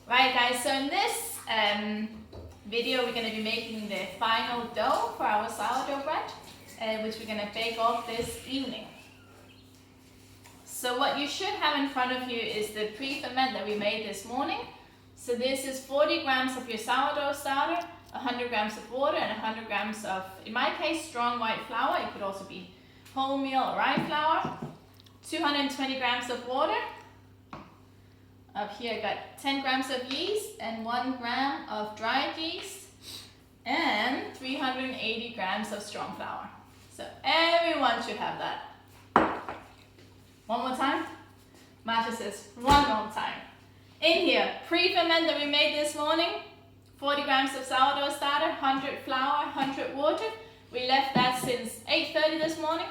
Right guys, so in this video we're going to be making the final dough for our sourdough bread, which we're going to bake off this evening. So what you should have in front of you is the pre-ferment that we made this morning. So this is 40 grams of your sourdough starter, 100 grams of water, and 100 grams of, in my case, strong white flour. It could also be wholemeal or rye flour. 220 grams of water. Up here I got 10 grams of yeast and 1 gram of dried yeast and 380 grams of strong flour. So everyone should have that. One more time. Masha says one more time. In here, pre-ferment that we made this morning, 40 grams of sourdough starter, 100 flour, 100 water. We left that since 8:30 this morning.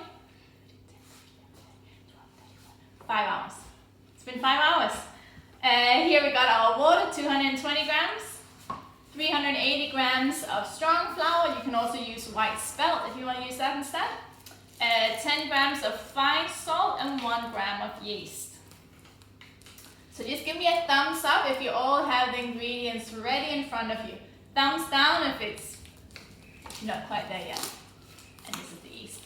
5 hours. It's been 5 hours. Here we got our water, 220 grams, 380 grams of strong flour. You can also use white spelt if you want to use that instead. 10 grams of fine salt and 1 gram of yeast. So just give me a thumbs up if you all have the ingredients ready in front of you. Thumbs down if it's not quite there yet. And this is the yeast.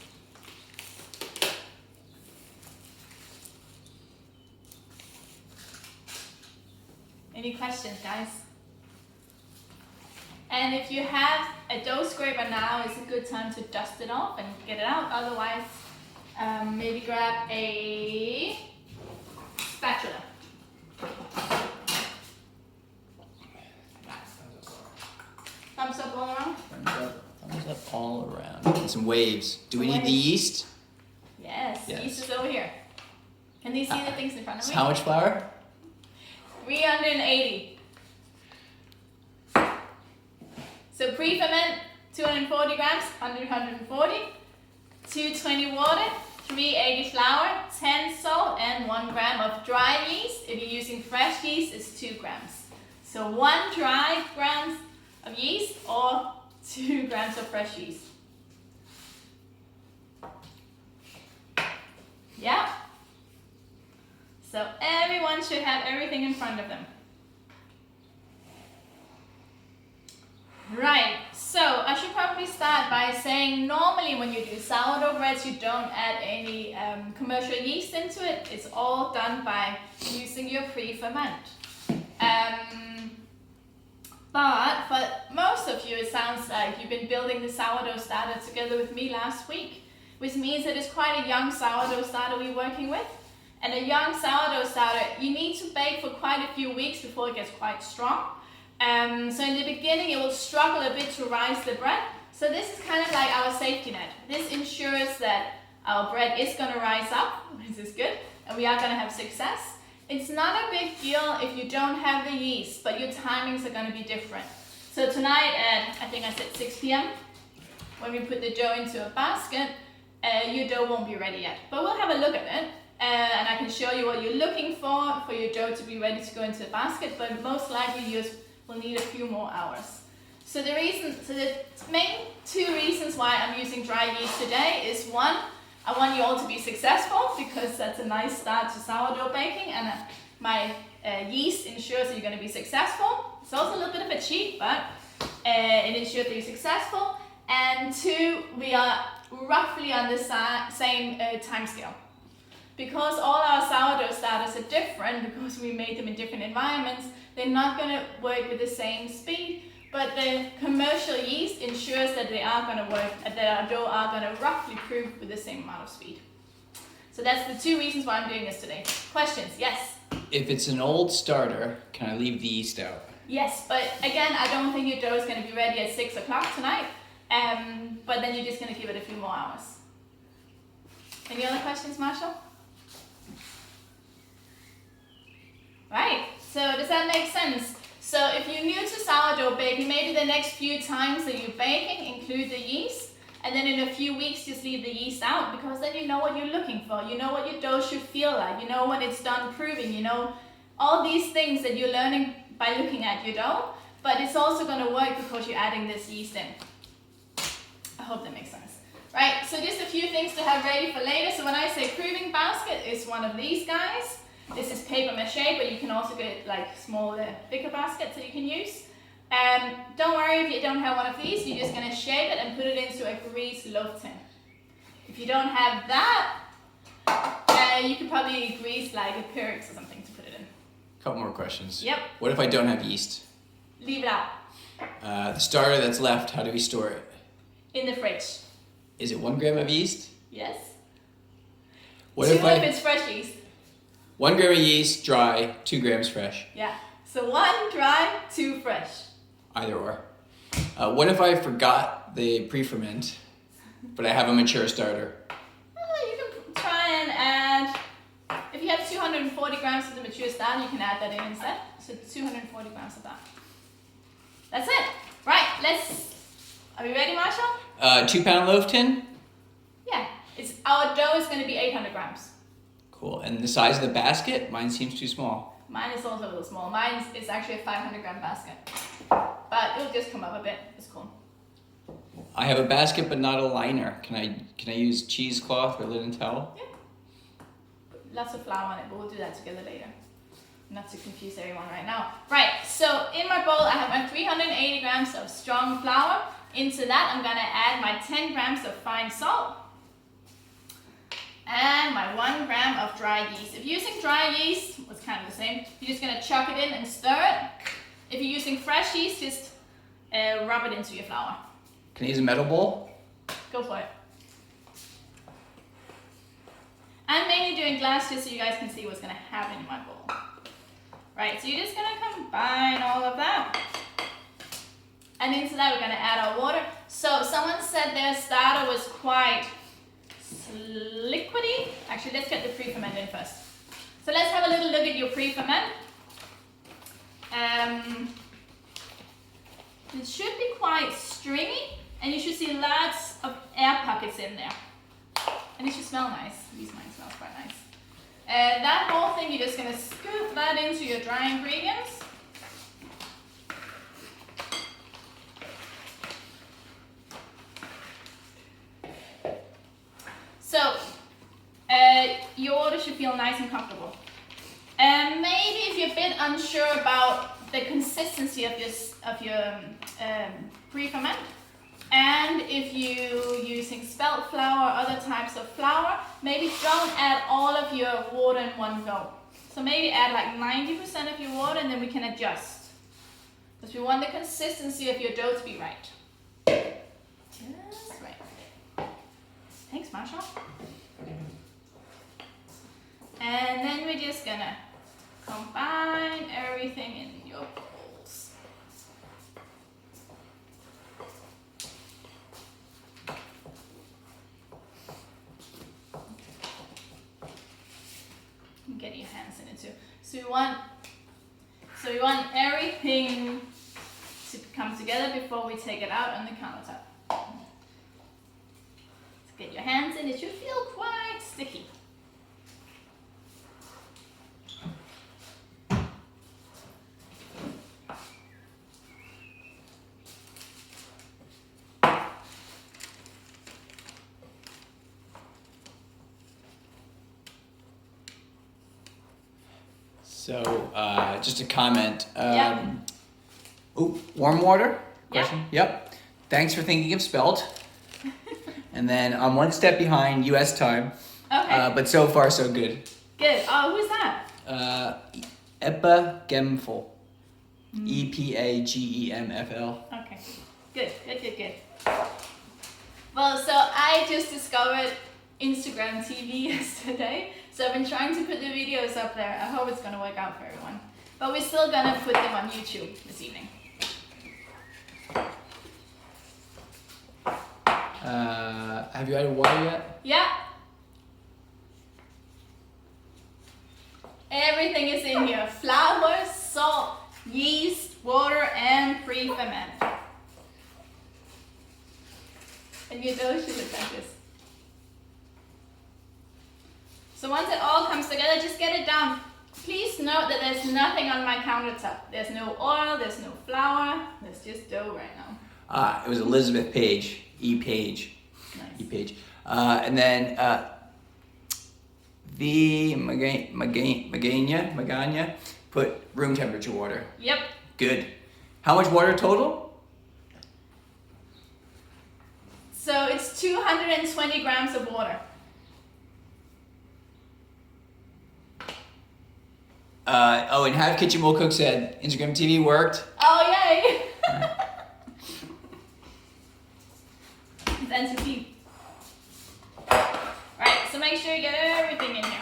Any questions, guys? And if you have a dough scraper now, it's a good time to dust it off and get it out. Otherwise, maybe grab a spatula. Thumbs up all around? Thumbs up all around. And some waves. Do we need the yeast? Yes, yeast is over here. Can you see the things in front of me? How much flour? 380. So pre-ferment, 240 grams, 100, 140. 220 water, 380 flour, 10 salt, and 1 gram of dry yeast. If you're using fresh yeast, it's 2 grams. So 1 dry grams of yeast or 2 grams of fresh yeast. Yeah. So everyone should have everything in front of them. Right, so I should probably start by saying normally when you do sourdough breads you don't add any commercial yeast into it. It's all done by using your pre-ferment. But for most of you it sounds like you've been building the sourdough starter together with me last week, which means that it's quite a young sourdough starter we're working with. And a young sourdough starter, you need to bake for quite a few weeks before it gets quite strong. So in the beginning, it will struggle a bit to rise the bread. So this is kind of like our safety net. This ensures that our bread is going to rise up, which is good, and we are going to have success. It's not a big deal if you don't have the yeast, but your timings are going to be different. So tonight at, I think I said 6 p.m., when we put the dough into a basket, your dough won't be ready yet. But we'll have a look at it. And I can show you what you're looking for your dough to be ready to go into a basket, but most likely you will need a few more hours. So the main 2 reasons why I'm using dry yeast today is 1, I want you all to be successful because that's a nice start to sourdough baking, and my yeast ensures that you're going to be successful. It's also a little bit of a cheat, but it ensures that you're successful. And 2, we are roughly on the same time scale. Because all our sourdough starters are different, because we made them in different environments, they're not going to work with the same speed, but the commercial yeast ensures that they are going to work, that our dough are going to roughly prove with the same amount of speed. So that's the 2 reasons why I'm doing this today. Questions? Yes? If it's an old starter, can I leave the yeast out? Yes, but again, I don't think your dough is going to be ready at 6 o'clock tonight, but then you're just going to give it a few more hours. Any other questions, Marshall? Right, so does that make sense? So if you're new to sourdough baking, maybe the next few times that you're baking, include the yeast, and then in a few weeks just leave the yeast out, because then you know what you're looking for, you know what your dough should feel like, you know when it's done proving, you know all these things that you're learning by looking at your dough, but it's also going to work because you're adding this yeast in. I hope that makes sense. Right, so just a few things to have ready for later. So when I say proving basket, it's one of these guys. This is paper mache, but you can also get like smaller, bigger baskets that you can use. Don't worry if you don't have one of these, you're just gonna shape it and put it into a greased loaf tin. If you don't have that, you could probably grease like a Pyrex or something to put it in. Couple more questions. Yep. What if I don't have yeast? Leave it out. The starter that's left, how do we store it? In the fridge. Is it 1 gram of yeast? Yes. What 2 if if it's fresh yeast. 1 gram of yeast, dry, 2 grams fresh. Yeah. So 1 dry, 2 fresh. Either or. What if I forgot the pre-ferment, but I have a mature starter? You can try and add, if you have 240 grams of the mature starter, you can add that in instead. So 240 grams of that. That's it. Right, are we ready, Marshall? 2 pound loaf tin? Yeah. Our dough is going to be 800 grams. Cool. And the size of the basket? Mine seems too small. Mine is also a little small. Mine is actually a 500 gram basket. But it'll just come up a bit. It's cool. I have a basket but not a liner. Can I use cheesecloth or linen towel? Yeah. Lots of flour on it, but we'll do that together later. Not to confuse everyone right now. Right, so in my bowl I have my 380 grams of strong flour. Into that I'm gonna add my 10 grams of fine salt and my 1 gram of dry yeast. If you're using dry yeast, it's kind of the same. You're just gonna chuck it in and stir it. If you're using fresh yeast, just rub it into your flour. Can I use a metal bowl? Go for it. I'm mainly doing glass just so you guys can see what's gonna happen in my bowl. Right, so you're just gonna combine all of that. And into that we're gonna add our water. So someone said their starter was quite liquidy. Actually, let's get the pre-ferment in first. So let's have a little look at your pre-ferment. It should be quite stringy, and you should see lots of air pockets in there. And it should smell nice. At least mine smells quite nice. That whole thing, you're just gonna scoop that into your dry ingredients. So, your water should feel nice and comfortable. Maybe if you're a bit unsure about the consistency of your pre-ferment, and if you're using spelt flour or other types of flour, maybe don't add all of your water in one go. So maybe add like 90% of your water and then we can adjust. Because we want the consistency of your dough to be right. Just right. Thanks, Marshall. And then we're just gonna combine everything in your bowls. Get your hands in it too. So we want everything to come together before we take it out on the countertop. So get your hands in. It should feel quite sticky. So, just a comment. Yeah. Oh, warm water? Yeah. Question? Yep. Thanks for thinking of spelt. And then I'm 1 step behind US time. Okay. But so far, so good. Good. Oh, who's that? Epagemful. EPAGEMFL. Okay. Good. Well, so I just discovered Instagram TV yesterday. So I've been trying to put the videos up there. I hope it's going to work out for everyone. But we're still going to put them on YouTube this evening. Have you added water yet? Yeah. Everything is in here. Flour, salt, yeast, water, and pre-ferment. And your dough should look like this. So once it all comes together, just get it down. Please note that there's nothing on my countertop. There's no oil, there's no flour, there's just dough right now. It was Elizabeth Page, E-Page. Nice. E-Page. And then Magana, put room temperature water. Yep. Good. How much water total? So it's 220 grams of water. And Have Kitchen Will Cook said Instagram TV worked. Oh, yay! It's NCT. Right, so make sure you get everything in here.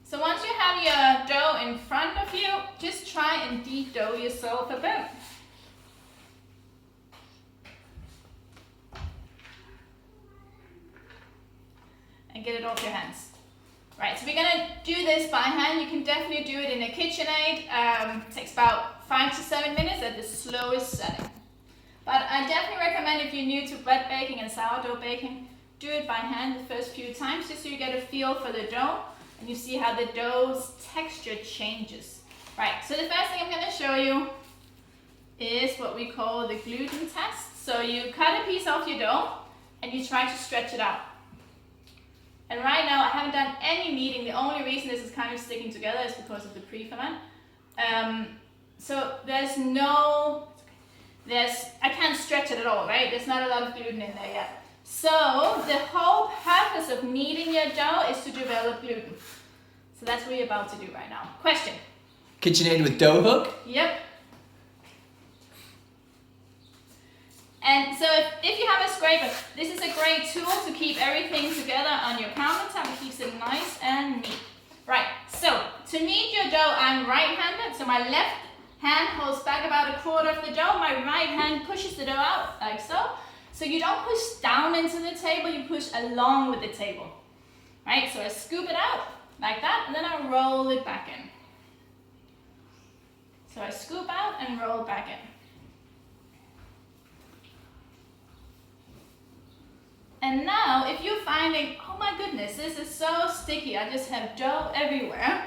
So once you have your dough in front of you, just try and de-dough yourself a bit. And get it off your hands. Right, so if you're gonna do this by hand, you can definitely do it in a KitchenAid. It takes about 5 to 7 minutes at the slowest setting. But I definitely recommend if you're new to bread baking and sourdough baking, do it by hand the first few times just so you get a feel for the dough and you see how the dough's texture changes. Right, so the first thing I'm gonna show you is what we call the gluten test. So you cut a piece off your dough and you try to stretch it out. And right now I haven't done any kneading. The only reason this is kind of sticking together is because of the pre-ferment. So I can't stretch it at all, right? There's not a lot of gluten in there yet. So the whole purpose of kneading your dough is to develop gluten. So that's what you're about to do right now. Question? KitchenAid with dough hook? Yep. And so if you have a scraper, this is a great tool to keep everything together on your countertop. It keeps it nice and neat. Right, so to knead your dough, I'm right-handed, so my left hand holds back about a quarter of the dough. My right hand pushes the dough out, like so. So you don't push down into the table, you push along with the table. Right, so I scoop it out, like that, and then I roll it back in. So I scoop out and roll back in. And now, if you're finding, oh my goodness, this is so sticky, I just have dough everywhere,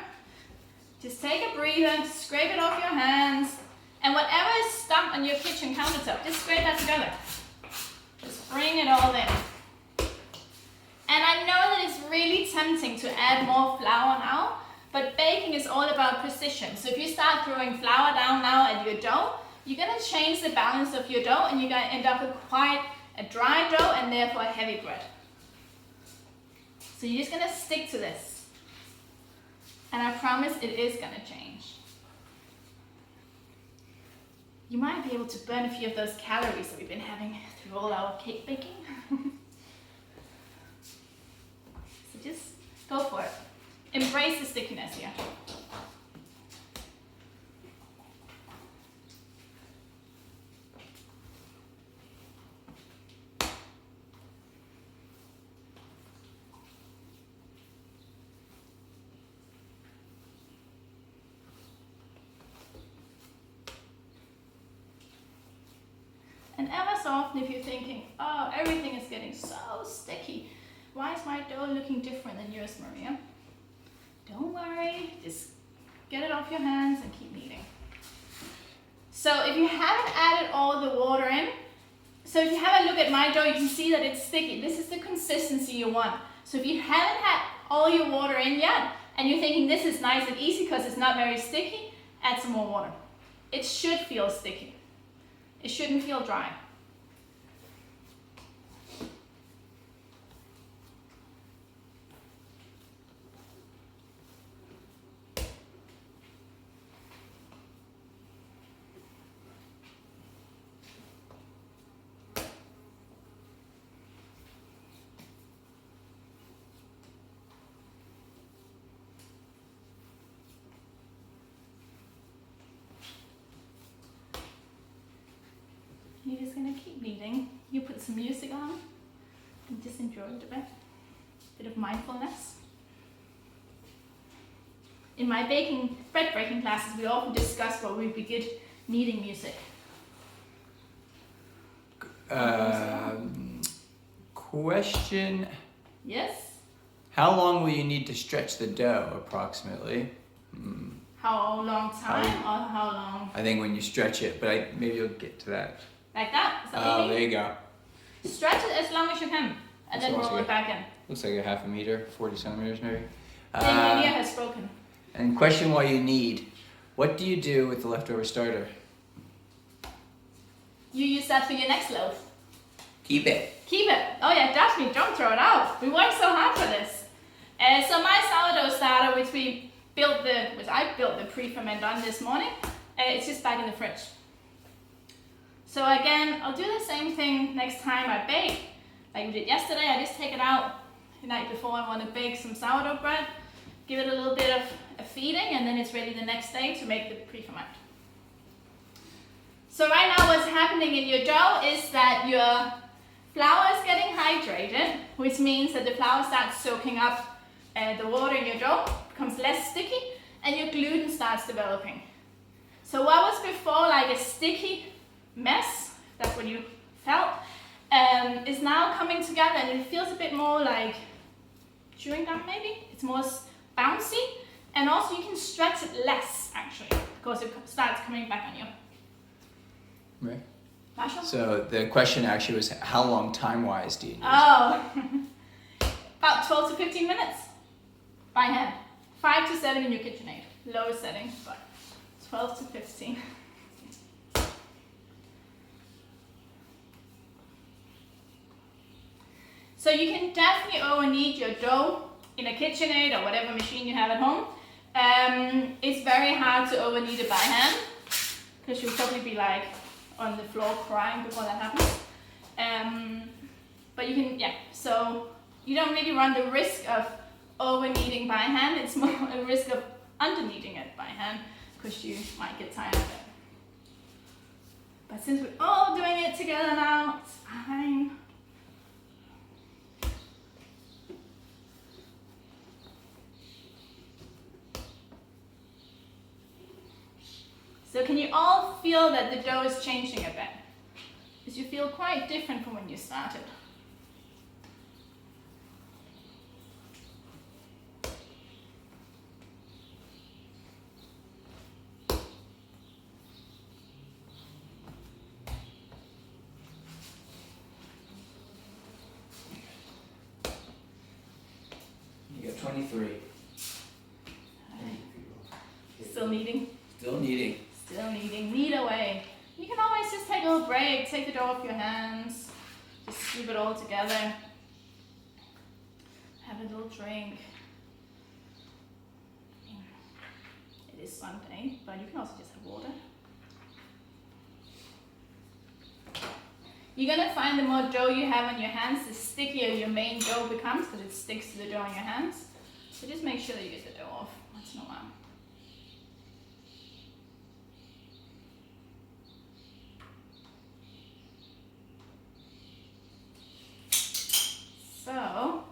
just take a breather, scrape it off your hands, and whatever is stuck on your kitchen countertop, just scrape that together. Just bring it all in. And I know that it's really tempting to add more flour now, but baking is all about precision. So if you start throwing flour down now at your dough, you're gonna change the balance of your dough and you're gonna end up with quite a dry dough and therefore a heavy bread. So you're just gonna stick to this. And I promise it is gonna change. You might be able to burn a few of those calories that we've been having through all our cake baking. So just go for it. Embrace the stickiness here. And ever so often if you're thinking, oh, everything is getting so sticky, why is my dough looking different than yours, Maria? Don't worry, just get it off your hands and keep kneading. So if you haven't added all the water in, so if you have a look at my dough, you can see that it's sticky. This is the consistency you want. So if you haven't had all your water in yet, and you're thinking this is nice and easy because it's not very sticky, add some more water. It should feel sticky. It shouldn't feel dry. You're just gonna keep kneading. You put some music on and just enjoy it a bit of mindfulness. In my bread baking classes, we often discuss what would be good kneading music. Question. Yes? How long will you need to stretch the dough, approximately? How long time or how long? I think when you stretch it, but maybe you'll get to that. Like that? Is that Oh, there you go. Stretch it as long as you can, and then roll it back in. Looks like a half a meter, 40 centimeters maybe. The idea has spoken. And question while you knead. What do you do with the leftover starter? You use that for your next loaf. Keep it. Keep it. Oh yeah, definitely. Don't throw it out. We worked so hard for this. So my sourdough starter, which I built the pre-ferment on this morning, it's just back in the fridge. So again, I'll do the same thing next time I bake. Like we did yesterday, I just take it out the night before I want to bake some sourdough bread, give it a little bit of a feeding, and then it's ready the next day to make the pre-ferment. So right now what's happening in your dough is that your flour is getting hydrated, which means that the flour starts soaking up the water in your dough, becomes less sticky, and your gluten starts developing. So what was before like a sticky mess, that's what you felt, is now coming together, and it feels a bit more like chewing gum maybe. It's more bouncy, and also you can stretch it less actually, because it starts coming back on you. Right. Marshall? So the question actually was, how long time-wise do you need? Oh, about 12 to 15 minutes by hand. 5 to 7 in your KitchenAid, lowest setting, but 12 to 15. So you can definitely over-knead your dough in a KitchenAid or whatever machine you have at home. It's very hard to over-knead it by hand, because you'll probably be like on the floor crying before that happens. But you can, yeah, so you don't really run the risk of over-kneading by hand. It's more a risk of under-kneading it by hand, because you might get tired of it. But since we're all doing it together now, it's fine. So can you all feel that the dough is changing a bit? Because you feel quite different from when you started. You got 23. Still kneading? Still kneading. Still kneading. Knead away. You can always just take a little break, take the dough off your hands, just scoop it all together. Have a little drink. It is Sunday, but you can also just have water. You're going to find the more dough you have on your hands, the stickier your main dough becomes, because it sticks to the dough in your hands. So just make sure that you get the dough off once in a while. So,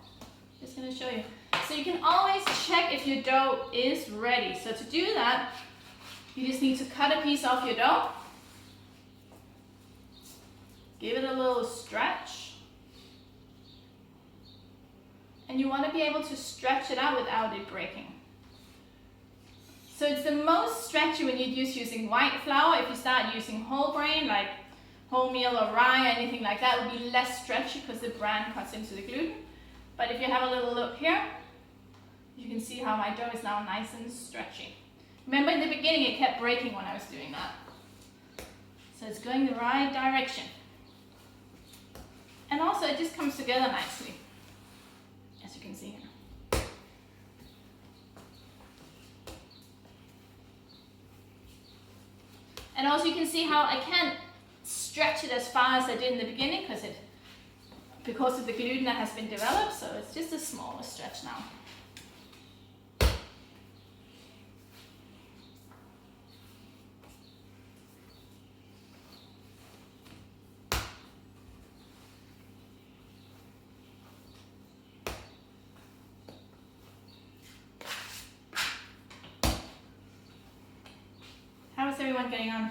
just going to show you. So you can always check if your dough is ready. So to do that, you just need to cut a piece off your dough. Give it a little stretch. And you want to be able to stretch it out without it breaking. So it's the most stretchy when you're just using white flour. If you start using whole grain, like wholemeal or rye or anything like that, would be less stretchy because the bran cuts into the gluten. But if you have a little look here, you can see how my dough is now nice and stretchy. Remember in the beginning it kept breaking when I was doing that. So it's going the right direction. And also it just comes together nicely, as you can see here. And also you can see how I can't stretch it as far as I did in the beginning because of the gluten that has been developed, so it's just a smaller stretch now. How is everyone getting on?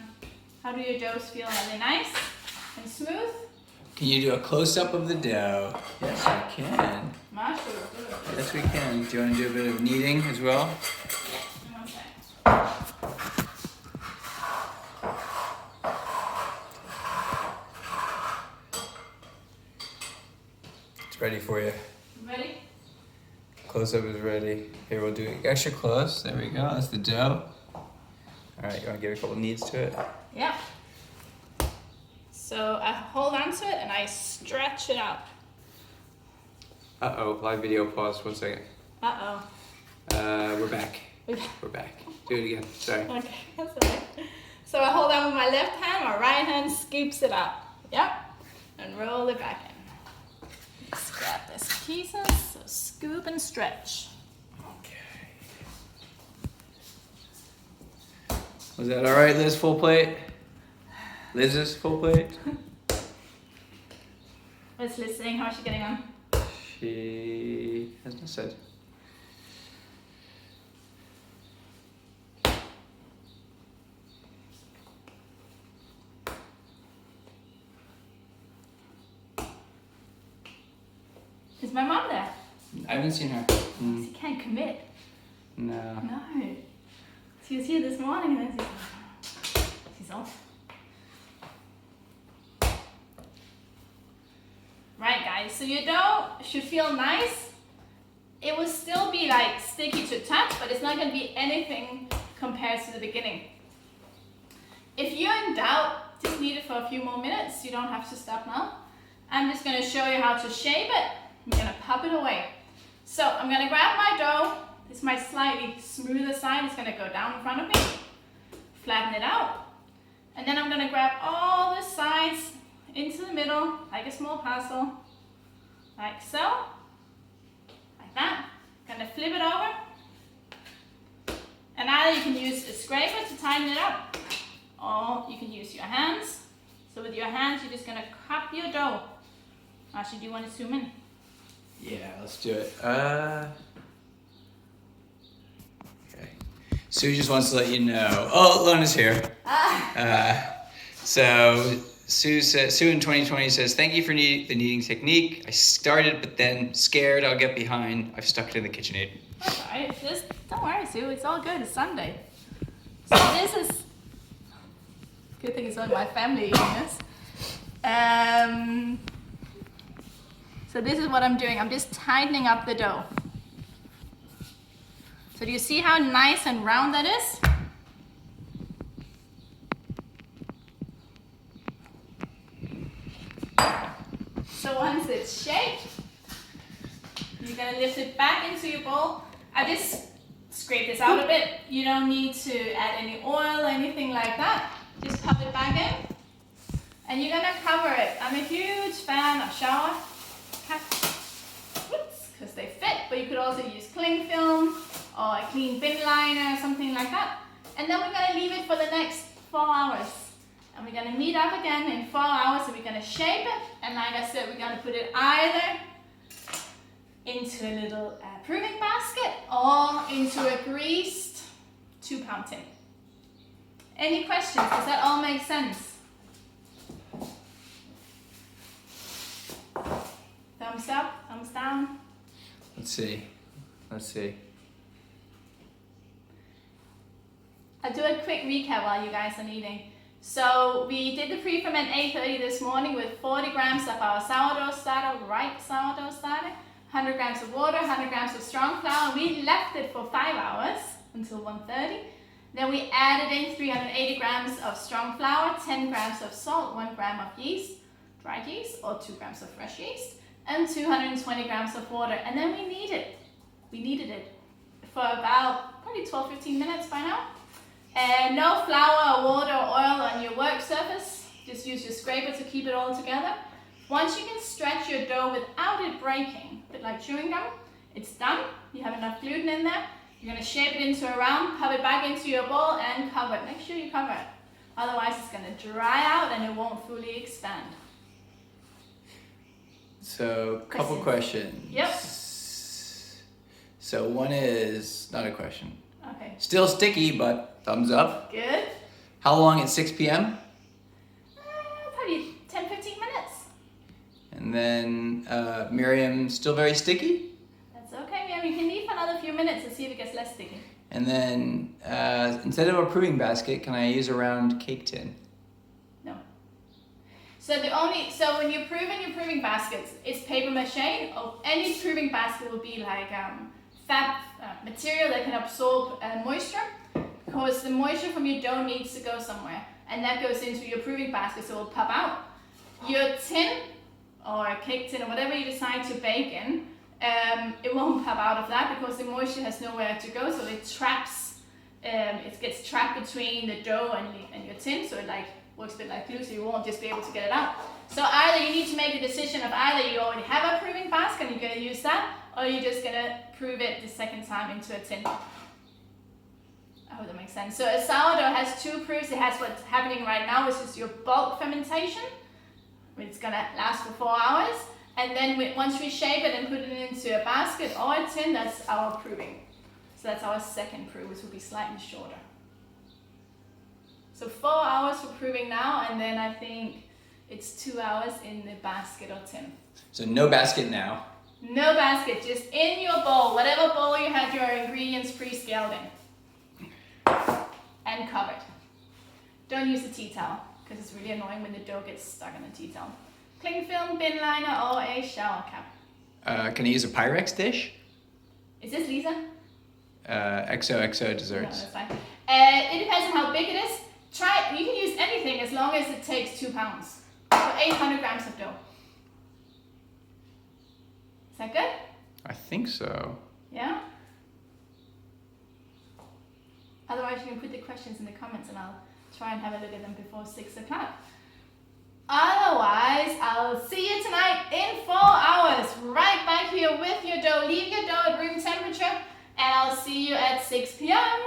How do your doughs feel? Are they nice and smooth? Can you do a close-up of the dough? Yes, I can. Marshall, Yes, we can. Do you want to do a bit of kneading as well? okay. It's ready for you. Ready? close-up is ready. Here, we'll do it extra close. There we go. That's the dough. All right, you want to give a couple kneads to it? Yeah. So I hold on to it and I stretch it out. Uh-oh, live video pause, 1 second. Uh-oh. We're back. We're back. Do it again, sorry. Okay, that's all right. So I hold on with my left hand, my right hand scoops it up. Yep. And roll it back in. Let's grab this pieces, so scoop and stretch. Okay. Was that all right, Liz? Full plate? Liz's full plate? What's Liz saying? How's she getting on? She hasn't said. Is my mom there? I haven't seen her. She can't commit. No. No. She was here this morning and then she's off. Right, guys, so your dough should feel nice. It will still be like sticky to touch, but it's not going to be anything compared to the beginning. If you're in doubt, just knead it for a few more minutes. You don't have to stop now. I'm just going to show you how to shape it. I'm going to pop it away. So I'm going to grab my dough. This is my slightly smoother side. It's going to go down in front of me. Flatten it out. And then I'm going to grab all the sides into the middle, like a small parcel, like so, like that. Gonna flip it over, and either you can use a scraper to tighten it up, or you can use your hands. So with your hands, you're just gonna cup your dough. Actually, do you want to zoom in? Yeah, let's do it. Okay. Sue just wants to let you know. Oh, Lona's here. So Sue in 2020 says, thank you for the kneading technique. I started, but then scared I'll get behind. I've stuck it in the KitchenAid. That's all right. Just don't worry, Sue. It's all good. It's Sunday. So this is good thing it's only my family eating this. So this is what I'm doing. I'm just tightening up the dough. So do you see how nice and round that is? So once it's shaped, you're gonna lift it back into your bowl. I just scrape this out a bit. You don't need to add any oil or anything like that. Just pop it back in. And you're gonna cover it. I'm a huge fan of shower caps, because they fit, but you could also use cling film or a clean bin liner or something like that. And then we're gonna leave it for the next 4 hours. And we're gonna meet up again in 4 hours, and we're gonna shape it. And like I said, we're gonna put it either into a little proving basket or into a greased 2-pound tin. Any questions? Does that all make sense? Thumbs up, thumbs down. Let's see. I'll do a quick recap while you guys are kneading. So we did the pre-ferment 8:30 this morning with 40 grams of our sourdough starter, ripe sourdough starter, 100 grams of water, 100 grams of strong flour. We left it for 5 hours until 1:30. Then we added in 380 grams of strong flour, 10 grams of salt, 1 gram of yeast, dried yeast, or 2 grams of fresh yeast, and 220 grams of water. And then we kneaded it for about probably 12-15 minutes by now. And no flour or water or oil on your work surface. Just use your scraper to keep it all together. Once you can stretch your dough without it breaking, a bit like chewing gum, it's done. You have enough gluten in there. You're going to shape it into a round, pop it back into your bowl, and cover it. Make sure you cover it. Otherwise, it's going to dry out and it won't fully expand. So, couple questions. Yep. So one is not a question. Okay. Still sticky, but thumbs up. Good. How long at 6 p.m.? Probably 10-15 minutes. And then Miriam, still very sticky? That's okay. Yeah, we can leave for another few minutes to see if it gets less sticky. And then instead of a proving basket, can I use a round cake tin? No. So when you're proving your proving baskets, it's paper mache, or any proving basket will be like material that can absorb moisture, because the moisture from your dough needs to go somewhere, and that goes into your proving basket, so it will pop out. Your tin or a cake tin or whatever you decide to bake in, it won't pop out of that because the moisture has nowhere to go, so it traps. It gets trapped between the dough and your tin, so it like works a bit like glue, so you won't just be able to get it out. So either you need to make a decision of either you already have a proving basket and you're going to use that, or you're just going to prove it the second time into a tin. I hope that makes sense. So a sourdough has two proofs. It has what's happening right now, which is your bulk fermentation, which is going to last for 4 hours. And then once we shape it and put it into a basket or a tin, that's our proving. So that's our second proof, which will be slightly shorter. So 4 hours for proving now, and then I think it's 2 hours in the basket or tin. So no basket now. No basket, just in your bowl, whatever bowl you had your ingredients pre-scaled in. And covered. Don't use a tea towel, because it's really annoying when the dough gets stuck in the tea towel. Cling film, bin liner, or a shower cap. Can I use a Pyrex dish? Is this Lisa? XOXO No, desserts. that's fine. It depends on how big it is. You can use anything as long as it takes 2 pounds. So 800 grams of dough. Is that good? I think so. Yeah? Otherwise, you can put the questions in the comments and I'll try and have a look at them before 6 o'clock. Otherwise, I'll see you tonight in 4 hours, right back here with your dough. Leave your dough at room temperature, and I'll see you at 6 p.m.